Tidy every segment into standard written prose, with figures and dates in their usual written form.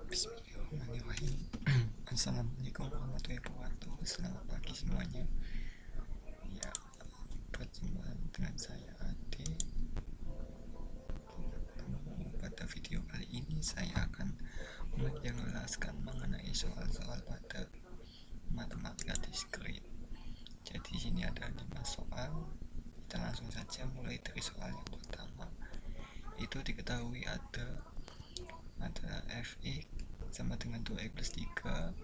Bismillahirrahmanirrahim. Assalamualaikum warahmatullahi wabarakatuh. Selamat pagi semuanya. Ya, berjumpa dengan saya Ade. Pada video kali ini saya akan menjelaskan mengenai soal-soal pada matematika diskrit. Jadi di sini ada 5 soal. Kita langsung saja mulai dari soal yang pertama. Itu diketahui ada fx sama dengan 2x plus 3,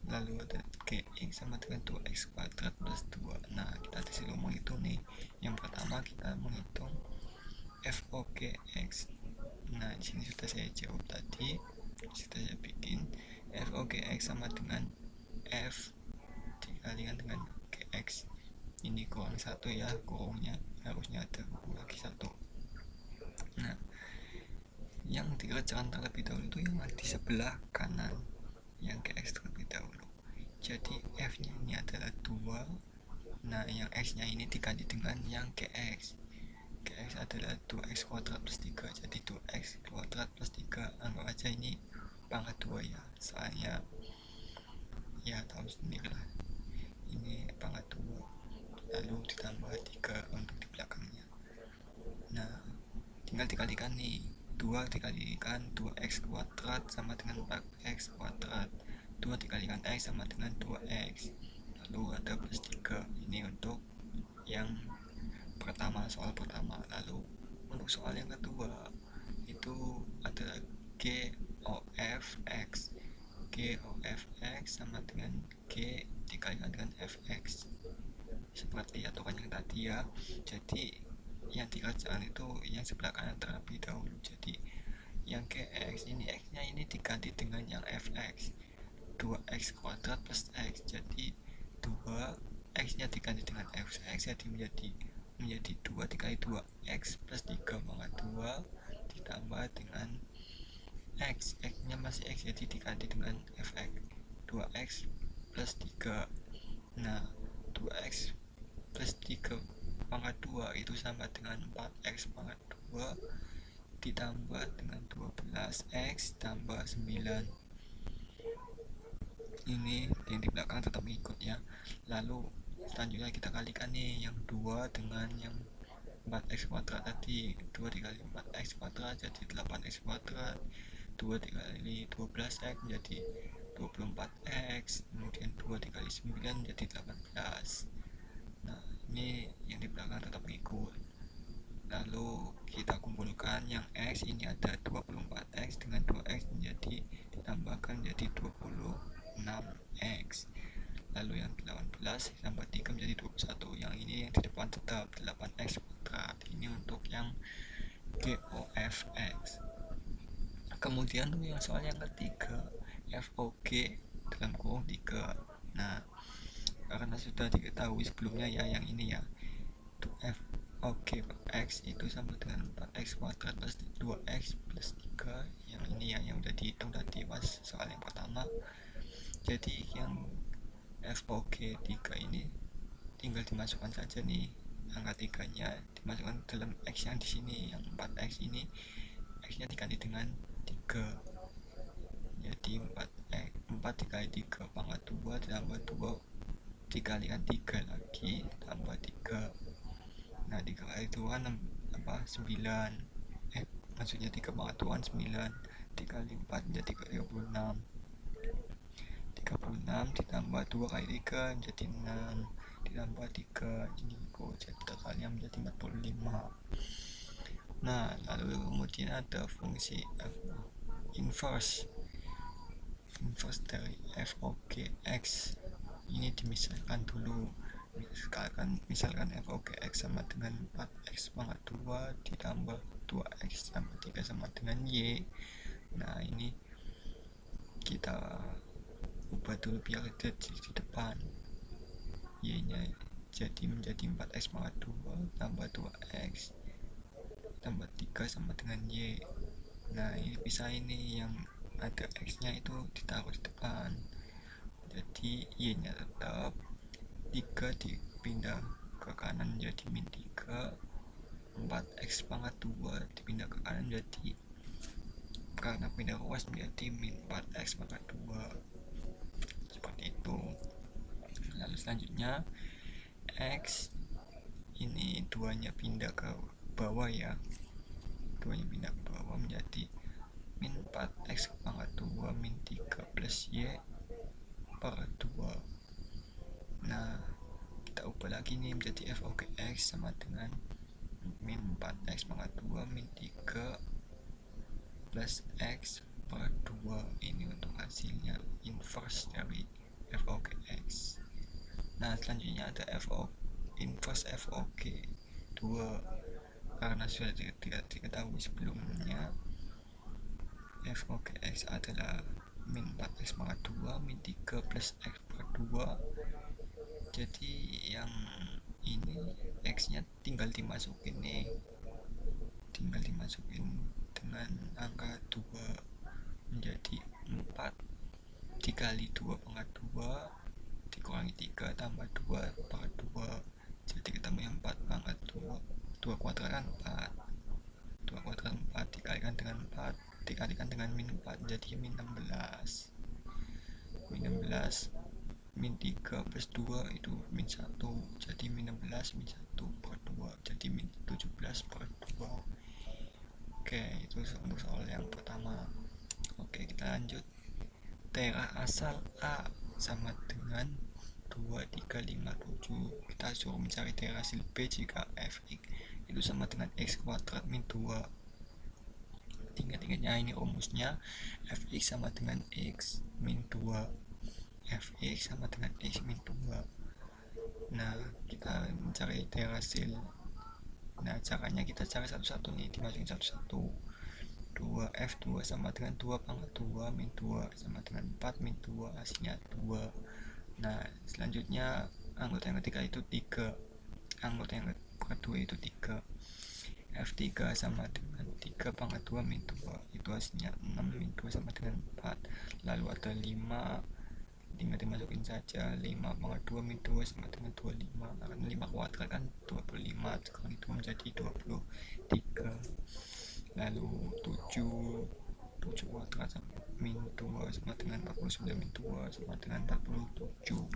lalu ada gx sama dengan 2x kuadrat plus 2. Nah, kita disuruh menghitung nih. Yang pertama kita menghitung fogx. Nah, di sini sudah saya jawab tadi, sudah saya bikin. Fogx sama dengan f dikalikan dengan gx. Ini kurang 1 ya, kurungnya harusnya ada lagi 1. Nah, yang dikerjakan terlebih dahulu itu yang di sebelah kanan, yang gx terlebih dahulu. Jadi f nya ini adalah 2. Nah, yang x nya ini diganti dengan yang gx. Gx adalah 2x kuadrat plus 3. Jadi 2x kuadrat plus 3, anggap aja ini pangkat 2 ya, soalnya ya tahu sendiri lah, ini pangkat 2, lalu ditambah 3 untuk di belakangnya. Nah, tinggal dikalikan nih. 2 dikalikan 2x kuadrat sama dengan 4x kuadrat. 2 dikalikan x sama dengan 2x, lalu ada plus 3. Ini untuk yang pertama, soal pertama. Lalu untuk soal yang kedua itu adalah GOFX. GOFX sama dengan G dikalikan dengan fx, seperti aturan yang tadi ya. Jadi yang dikerjakan itu yang sebelah kanan terlebih dahulu. Jadi yang gx ini, x nya ini diganti dengan yang fx, 2x kuadrat plus x. Jadi 2, x nya diganti dengan fx, jadi menjadi 2 dikali 2x plus 3 pangkat 2 ditambah dengan x nya masih x, jadi diganti dengan fx, 2x plus 3. Nah, 2x plus 3 pangkat 2 itu sama dengan 4x pangkat 2 ditambah dengan 12x tambah 9. Ini yang di belakang tetap ikut ya. Lalu selanjutnya kita kalikan nih yang 2 dengan yang 4x kuadrat tadi. 2 dikali 4x kuadrat jadi 8x kuadrat. 2 dikali 12x jadi 24x. Kemudian 2 dikali 9 jadi 18. Nah, ini yang di belakang tetap ikut. Lalu kita kumpulkan yang x ini ada 24x dengan 2x menjadi ditambahkan jadi 26x. Lalu yang 18 tambah 3 menjadi 21. Yang ini yang di depan tetap 8x kuadrat. Ini untuk yang GOFX. Kemudian yang soal yang ketiga, FOG dalam kurung 3. Nah, karena sudah diketahui sebelumnya ya, yang ini ya, FOG x itu sama dengan 4x kuadrat plus 2x plus 3. Yang ini ya, yang udah dihitung tadi pas soal yang pertama. Jadi yang FOG 3 ini tinggal dimasukkan saja nih, angka 3 nya dimasukkan dalam x yang di sini, yang 4x ini x nya diganti dengan 3. Jadi 4 dikali 3 pangkat 2 ditambah 2 dikalikan 3 lagi tambah 3. Nah, 3 kali 2 kan 9. Maksudnya 3 pangkat 2 kan 9 dikali 4 jadi 36. 36 ditambah 2 kali 3 jadi 6 ditambah 3 ini kok jadi totalnya menjadi 45. Nah, lalu kemudian ada fungsi inverse dari fogx. Ini dimisalkan dulu. Misalkan fogx sama dengan 4x pangkat 2 ditambah 2x tambah 3 sama dengan y. Nah, ini kita ubah dulu biar ada di depan. Y nya jadi menjadi 4x pangkat 2 tambah 2x tambah 3 sama dengan y. Nah, ini bisa, ini yang ada x nya itu ditaruh di depan, jadi y nya tetap 3 dipindah ke kanan jadi min 3, 4x pangkat 2 dipindah ke kanan jadi karena pindah ruas menjadi min 4x pangkat 2 seperti itu. Lalu selanjutnya x ini 2 nya pindah ke bawah ya, 2 nya pindah ke bawah menjadi min 4x pangkat 2 min 3 plus y per 2. Nah, kita ubah lagi nih menjadi f oke x sama dengan min 4x pangkat 2 min 3 plus x per 2. Ini untuk hasilnya inverse dari f oke x. Nah, selanjutnya ada inverse f oke 2. Karena sudah diketahui sebelumnya, f oke x adalah min 4x pangkat 2 min 3 plus x per 2. Jadi yang ini x nya tinggal dimasukin nih, tinggal dimasukin dengan angka 2 menjadi 4 dikali 2 pangkat 2 dikurangi 3 tambah 2 per 2, jadi ketemu yang 4 pangkat 2 kuadrat kan 4, 2 kuadrat 4 dikalikan dengan 4 dikalikan dengan min 4 jadi min 16, min 3 plus 2 itu min 1, jadi min 16 min 1 per 2 jadi min 17 per 2. Oke, itu untuk soal yang pertama. Oke, kita lanjut. Daerah asal A sama dengan 2, 3, 5, 7. Kita suruh mencari daerah hasil B jika fx itu sama dengan x kuadrat min 2. Ingat-ingatnya ini rumusnya, fx sama dengan x min 2, fx sama dengan x min 2. Nah, kita mencari daerah hasil. Nah, caranya kita cari satu-satu nih, dimasukin satu-satu. 2f2 sama dengan 2 pangkat 2 min 2 sama dengan 4 min 2, hasilnya 2. Nah, selanjutnya anggota yang ketiga itu 3, anggota yang kedua itu 3. f3 sama dengan 3 pangkat 2 min 2, itu hasilnya 6 min 2 sama dengan 4. Lalu ada 5 tinggal dimasukin saja, 5 pangkat 2 min 2 sama dengan 25, karena 5 kuadrat kan 25, sekarang itu menjadi 23. Lalu 7 kuadrat min 2 sama dengan 49 min 2 sama dengan 47.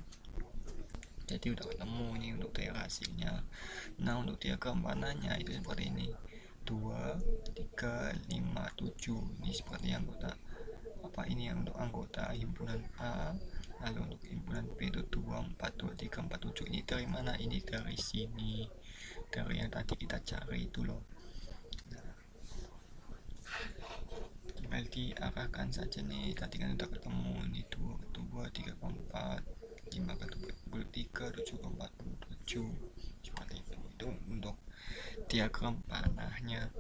Jadi udah ketemu ini untuk daerah hasilnya. Nah, untuk diagram warnanya itu seperti ini, 2, 3, 5, 7. Ini seperti anggota ini yang untuk anggota himpunan A. Lalu untuk himpunan B itu 2, 4, 2, 3, 4, 7. Ini dari mana? Ini dari sini, dari yang tadi kita cari itu loh. Nah, tinggal diarahkan saja nih, tadi kan udah ketemu ini 2 ke 2, 3 ke 4, 5 ke 23, 7 ke 47, seperti itu untuk diagram panahnya.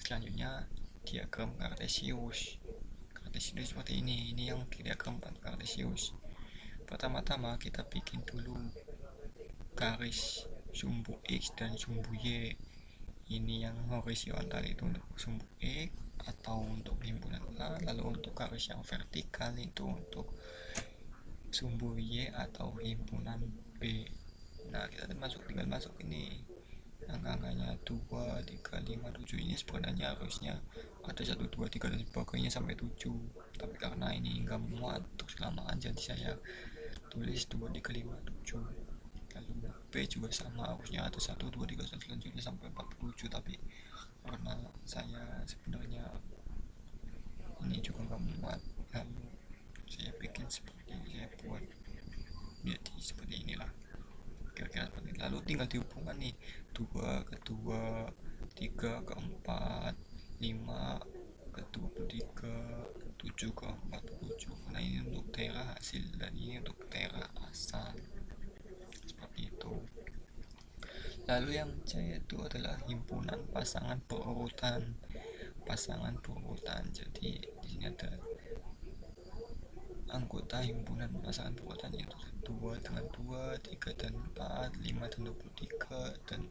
Selanjutnya diagram kartesius. Kartesius seperti ini yang diagram kartesius. Pertama-tama kita bikin dulu garis sumbu X dan sumbu Y. Ini yang horizontal itu untuk sumbu X atau untuk himpunan A, lalu untuk garis yang vertikal itu untuk sumbu Y atau himpunan B. Nah, kita tinggal masuk ini angka-angkanya 2, 3, 5, 7. Ini sebenarnya harusnya ada 1, 2, 3 dan sebagainya sampai 7, tapi karena ini enggak muat untuk kelamaan, jadi saya tulis 2, 3, 5, 7. Lalu B juga sama, harusnya ada 1, 2, 3 dan selanjutnya sampai 47, tapi karena saya sebenarnya ini juga enggak muat, lalu saya bikin seperti saya buat jadi seperti inilah kira-kira seperti ini. Lalu tinggal dihubungkan nih, 2 ke 2, 3 ke 4, 5 ke 23, 7 ke 47. Nah, ini untuk daerah hasil dan ini untuk daerah asal, seperti itu. Lalu yang C itu adalah himpunan pasangan berurutan. Jadi di sini ada anggota himpunan pasangan berurutan yaitu 2 dengan 2, 3 dan 4, 5 dan 23, dan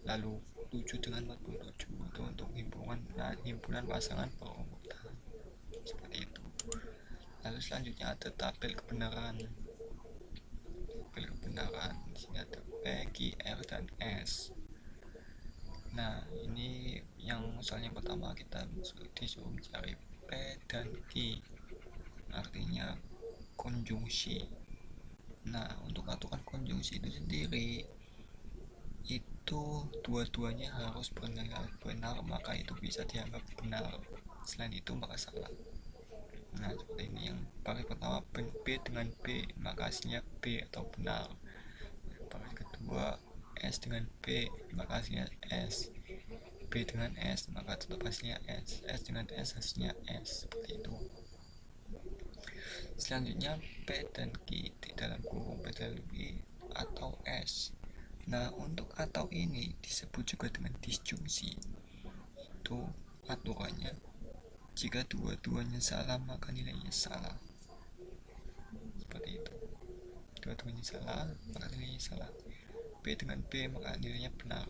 lalu 7 dengan 47. Itu untuk himpunan pasangan berurutan, seperti itu. Lalu selanjutnya ada tabel kebenaran. Di sini ada P, Q, R dan S. Nah, ini yang soalnya pertama kita disuruh mencari P dan Q, artinya konjungsi. Nah, untuk aturan konjungsi itu sendiri, itu dua-duanya harus benar, maka itu bisa dianggap benar. Selain itu maka salah. Nah, seperti ini. Yang baris pertama B dengan B, maka hasilnya B atau benar. Baris kedua S dengan B, maka hasilnya S. B dengan S, maka tetap hasilnya S. S dengan S, hasilnya S. Seperti itu. Selanjutnya P dan Q di dalam kurung P dan Q atau S. Nah, untuk atau ini disebut juga dengan disjungsi. Itu aturannya, jika dua-duanya salah maka nilainya salah. Seperti itu. Dua-duanya salah maka nilainya salah. B dengan B maka nilainya benar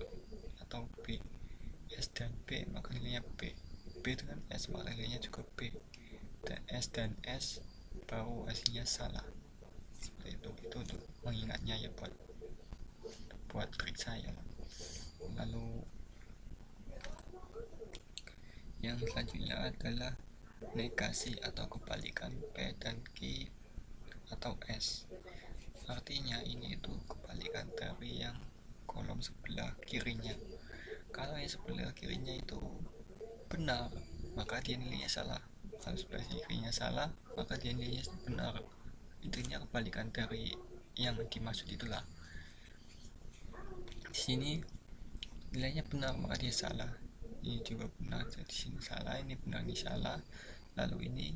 atau B. S dan B maka nilainya B. B dengan S maka nilainya juga B. Dan S dan S baru hasilnya salah. Seperti itu. Itu untuk mengingatnya ya, buat trik saya. Lalu yang selanjutnya adalah negasi atau kebalikan P dan Q atau S. Artinya ini itu kebalikan dari yang kolom sebelah kirinya. Kalau yang sebelah kirinya itu benar, maka dia nilainya salah. Kalau sebelah kirinya salah, maka dia nilainya benar. Intinya kebalikan dari yang dimaksud itulah. Di sini nilainya benar maka dia salah. Ini juga benar, jadi sini salah, ini benar, ini salah. Lalu ini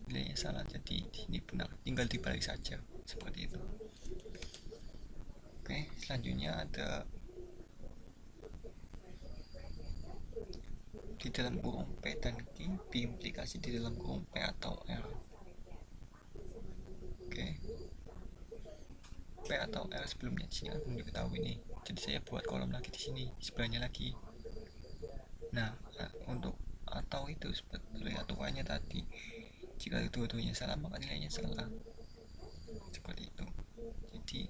nilainya salah, jadi di sini benar. Tinggal dibalik saja, seperti itu. Oke, selanjutnya ada di dalam kurung P dan Q diimplikasi di dalam kurung P atau R. Oke, P atau R sebelumnya di sini kan belum diketahui nih, jadi saya buat kolom lagi di sini, sebelahnya lagi. Nah, untuk atau itu seperti aturannya tadi, jika dua-duanya salah maka nilainya salah. Seperti itu. Jadi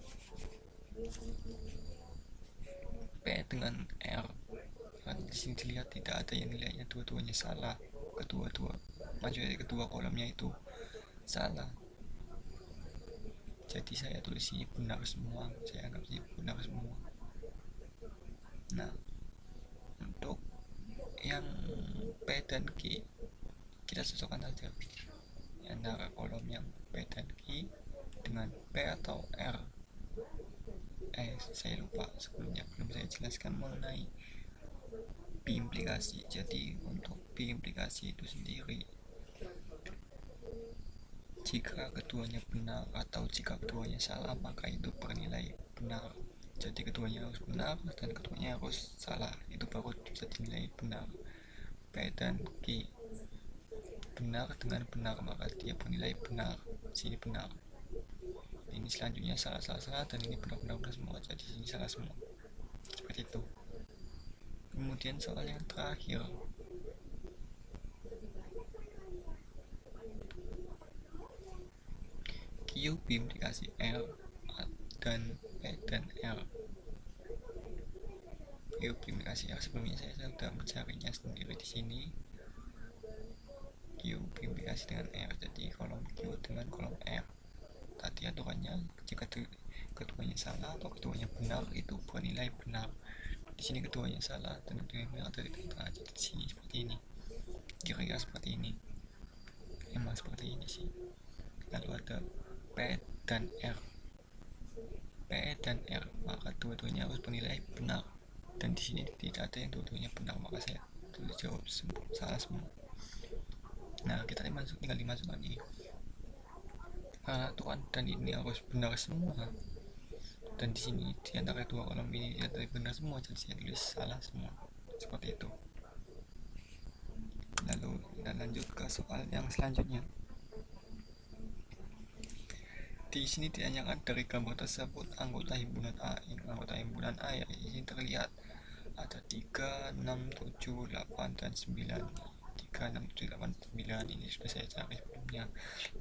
P dengan R, kan di sini dilihat tidak ada yang nilainya dua-duanya salah. Maksudnya kedua kolomnya itu salah. Jadi saya tulis ini benar semua, saya anggap ini benar semua. Nah, untuk yang P dan Q kita cocokkan saja antara kolom yang P dan Q dengan P atau R. Saya lupa sebelumnya belum saya jelaskan mengenai biimplikasi. Jadi untuk biimplikasi itu sendiri, jika keduanya benar atau jika keduanya salah maka itu bernilai benar. Jadi keduanya harus benar dan keduanya harus salah, itu baru jadi nilai benar. P dan Q benar dengan benar maka dia bernilai benar. Sini benar, ini selanjutnya salah, dan ini benar semua, jadi sini salah semua. Seperti itu. Kemudian soal yang terakhir, Q biimplikasi R dan P dan R. Q biimplikasi R sebelumnya saya sudah mencarinya sendiri di sini. Q biimplikasi dengan R, jadi kolom Q dengan kolom R. Tadi aturannya jika keduanya salah atau keduanya benar itu bernilai benar. Di sini keduanya salah dan keduanya benar, dari tengah, jadi di sini seperti ini. Kira-kira seperti ini. Emang seperti ini sih. Lalu ada P dan R. P dan R maka dua-duanya harus bernilai benar. Dan di sini tidak ada yang dua-duanya benar, maka saya tulis jawab salah semua. Nah, kita tinggal dimasukkan ini. Karena aturan dan ini harus benar semua. Dan di sini di antara dua kolom ini ada benar semua, jadi saya tulis salah semua. Seperti itu. Lalu kita lanjut ke soal yang selanjutnya. Di sini ditanyakan dari gambar tersebut anggota himpunan A. Anggota himpunan A ya, ini terlihat ada 3, 6, 7, 8, dan 9. 3, 6, 7, 8, 9 ini sudah saya cari sebelumnya.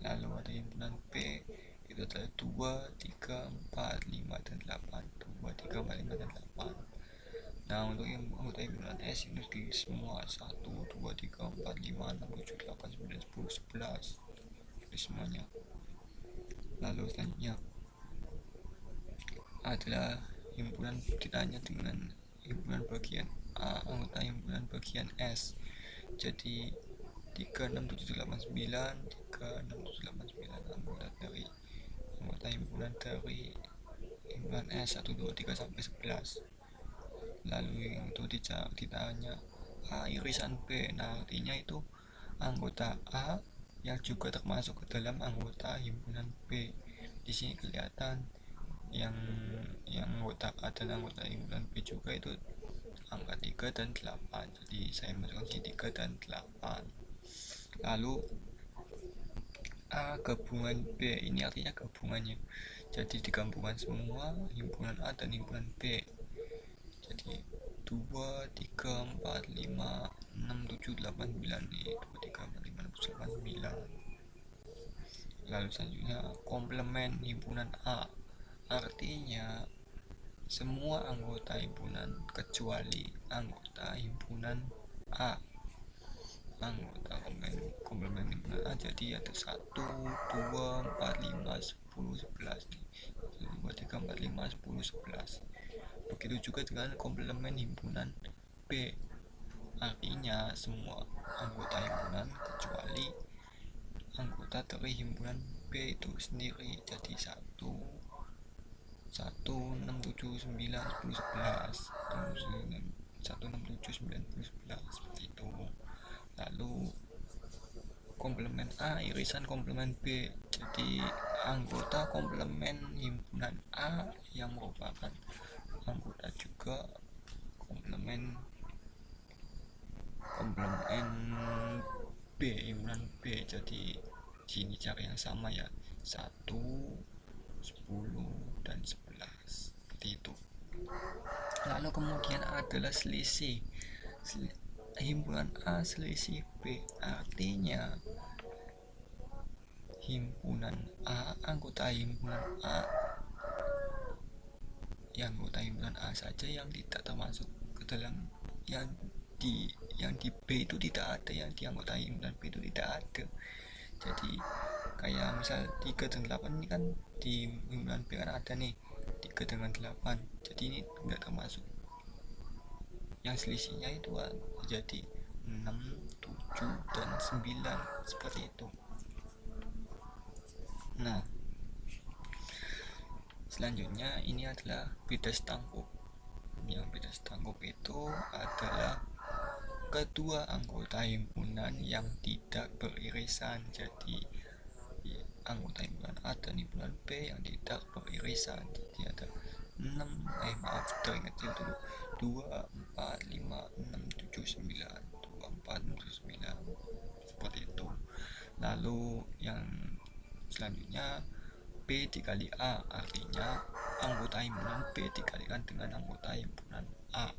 Lalu ada himpunan B, itu ada 2, 3, 4, 5, dan 8. 2, 3, 4, 5, dan 8. Nah, untuk yang anggota himpunan S ini di semua 1, 2, 3, 4, 5, 6, 7, 8, 9, 10, 11 di semuanya. Lalu selanjutnya adalah himpunan ditanya dengan himpunan bagian A, anggota himpunan bagian S. Jadi 3, 6, 7, 8, 9, 3, 6, 7, 8, 9 anggota himpunan dari himpunan S 1, 2, 3 sampai 11. Lalu itu ditanya A irisan B. Nah, artinya itu anggota A yang juga termasuk ke dalam anggota himpunan B. Di sini kelihatan yang anggota A dan anggota himpunan B juga itu angka 3 dan 8. Jadi saya masukkan di 3 dan 8. Lalu A gabungan B, ini artinya gabungannya. Jadi digabungkan semua himpunan A dan himpunan B. Jadi 2, 3, 4, 5, 6, 7, 8, 9 nih. 2, 3, 4, 5, 6, 7, 8, 9. Lalu selanjutnya komplement himpunan A. Artinya semua anggota himpunan kecuali anggota himpunan A. Anggota komplement himpunan A jadi ada 1, 2, 4, 5, 10, 11 nih. 2, 3, 4, 5, 10, 11. Begitu juga dengan komplement himpunan B. Artinya semua anggota himpunan kecuali anggota dari himpunan B itu sendiri. Jadi 1, 6, 7, 9, 10, 11 1, 6, 7, 9, 10, 11 seperti itu. Lalu komplement A irisan komplement B. Jadi anggota komplement himpunan A yang merupakan anggota juga komplement B, himpunan B. Jadi sini cara yang sama ya, 1, 10, dan 11 seperti itu. Lalu kemudian adalah selisih himpunan A selisih B. Artinya himpunan A, anggota himpunan A saja yang tidak termasuk ke dalam yang di B itu tidak ada, yang di anggota himpunan B itu tidak ada. Jadi kayak misal 3 dan 8 ini kan di himpunan B kan ada nih 3 dengan 8, jadi ini tidak termasuk. Yang selisihnya itu jadi 6, 7, dan 9 seperti itu. Nah, selanjutnya ini adalah beda setangkup. Yang beda setangkup itu adalah kedua anggota himpunan yang tidak beririsan. Jadi anggota himpunan A dan himpunan B yang tidak beririsan. Jadi ada 2, 4, 5, 6, 7, 9 2, 4, 6, 7, 9 seperti itu. Lalu yang selanjutnya B dikali A, artinya anggota himpunan B dikalikan dengan anggota himpunan A.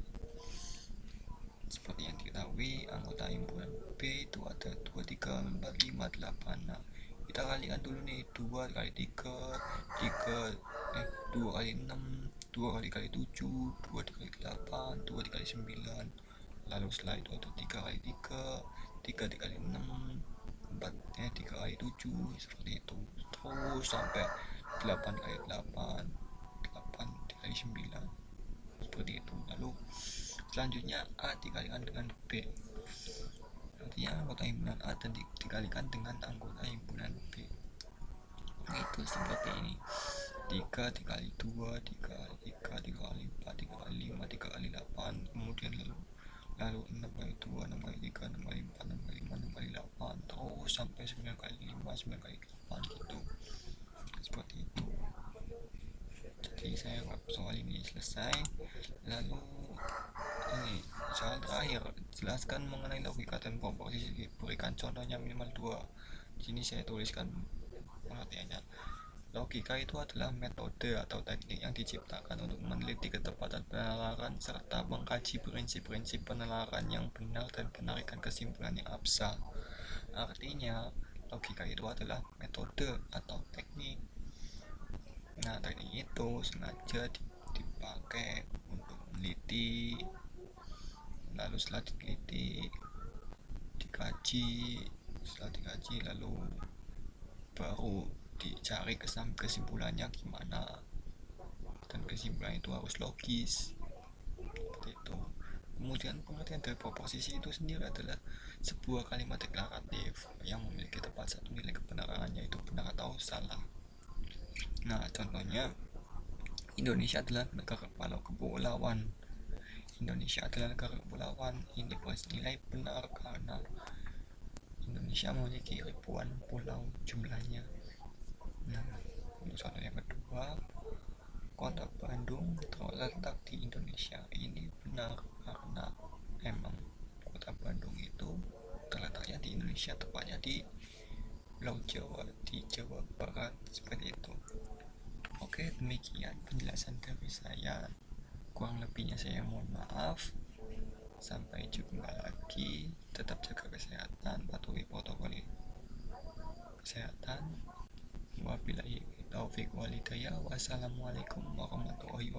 Seperti yang diketahui, anggota himpunan B itu ada 2, 3, 4, 5, 8. Nah, kita kalikan dulu nih, 2 kali 3, 2 kali 6, 2 kali 7, 2 kali 8, 2 kali 9. Lalu setelah itu ada 3 kali 3, 3 kali 6, 3 kali 7, seperti itu. Terus sampai 8 kali 8, 8 kali 9, seperti itu. Lalu selanjutnya A dikalikan dengan B, artinya anggota himpunan A dan dikalikan dengan anggota himpunan B. Itu seperti ini, 3 dikali 2, 3 kali 3, 3 kali 4, 3 kali 5, 3 kali 8, kemudian lalu 6 kali 2, 6 kali 3, 6 kali 4, 6 kali 5, 6 kali 8, terus sampai 9 kali 5, 9 kali 8 gitu. Seperti itu. Jadi saya anggap soal ini selesai. Lalu ini soal terakhir, jelaskan mengenai logika dan proposisi. Berikan contohnya minimal 2. Di sini saya tuliskan pengertiannya. Logika itu adalah metode atau teknik yang diciptakan untuk meneliti ketepatan penalaran serta mengkaji prinsip-prinsip penalaran yang benar dan penarikan kesimpulan yang absah. Artinya, logika itu adalah metode atau teknik. Nah, teknik itu sengaja dipakai untuk meneliti, lalu setelah diteliti dikaji, setelah dikaji lalu baru dicari kesimpulannya gimana, dan kesimpulan itu harus logis seperti itu. Kemudian pengertian dari proposisi itu sendiri adalah sebuah kalimat deklaratif yang memiliki tepat satu nilai kebenaran, yaitu benar atau salah. Nah, contohnya Indonesia adalah negara kepulauan. Indonesia adalah negara kepulauan. Ini bernilai benar karena Indonesia memiliki ribuan pulau jumlahnya. Nah, untuk contoh yang kedua, kota Bandung terletak di Indonesia. Ini benar karena emang kota Bandung itu terletaknya di Indonesia, tepatnya di Pulau Jawa, di Jawa Barat, seperti itu. Oke, demikian penjelasan dari saya. Kurang lebihnya saya mohon maaf. Sampai jumpa lagi. Tetap jaga kesehatan, patuhi protokol kesehatan. Wabillahi taufiq wal hidayah. Wassalamualaikum warahmatullahi wabarakatuh.